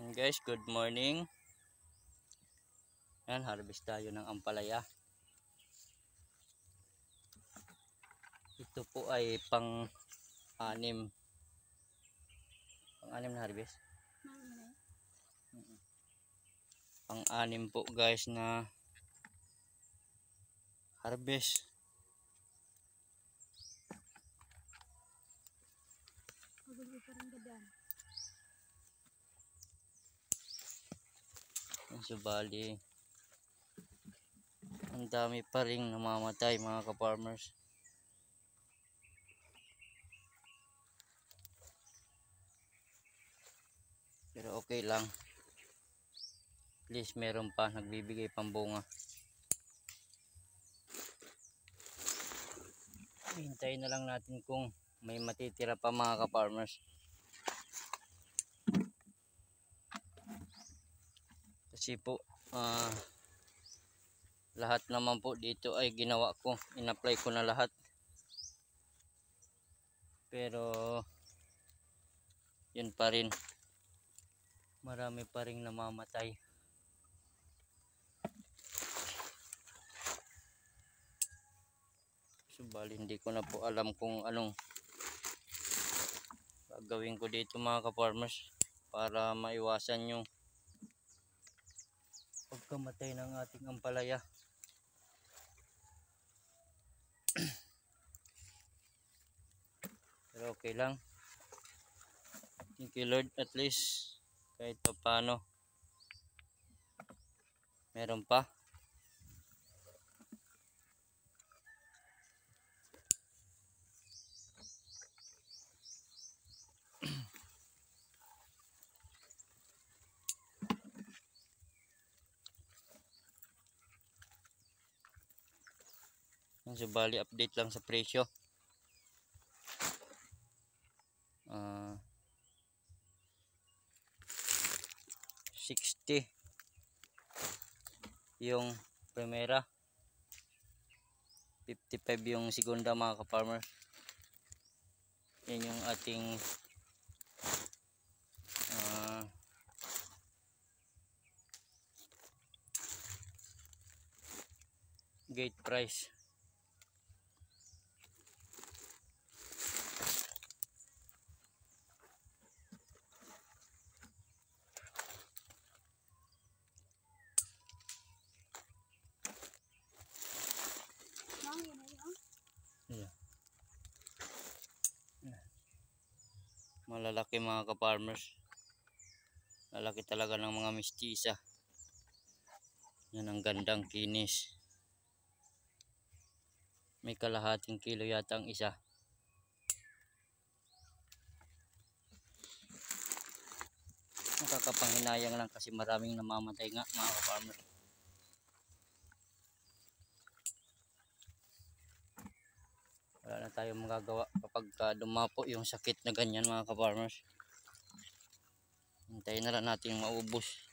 Guys, good morning. Yan, harvest tayo ng ampalaya. Ito po ay pang-anim na harvest. Pang-anim po guys na harvest. So bali, ang dami pa ring namamatay mga ka-farmers. Pero okay lang. At least meron pa nagbibigay pambunga. Hintayin na lang natin kung may matitira pa mga ka-farmers. Kasi po lahat naman po dito ay ginawa ko, in-apply ko na lahat. Pero yun pa rin, marami pa ring namamatay. So bali hindi ko na po alam kung anong gagawin ko dito mga ka-farmers para maiwasan yung pagkamatay ng ating ampalaya. Pero okay lang. Thank you Lord, at least kahit pa paano meron pa. So bali update lang sa presyo. 60 yung primera, 55 yung segunda mga ka-farmers. Yan yung ating gate price. Yeah. Malalaki mga ka-farmers. Lalaki talaga ng mga mistisa. Yan ang gandang kinis. May kalahating kilo yata ang isa. Nakakapanghinayang lang kasi maraming namamatay nga mga ka-farmers. Wala na tayong magagawa kapag dumapo yung sakit na ganyan mga ka-farmers. Hintayin na lang natin maubos.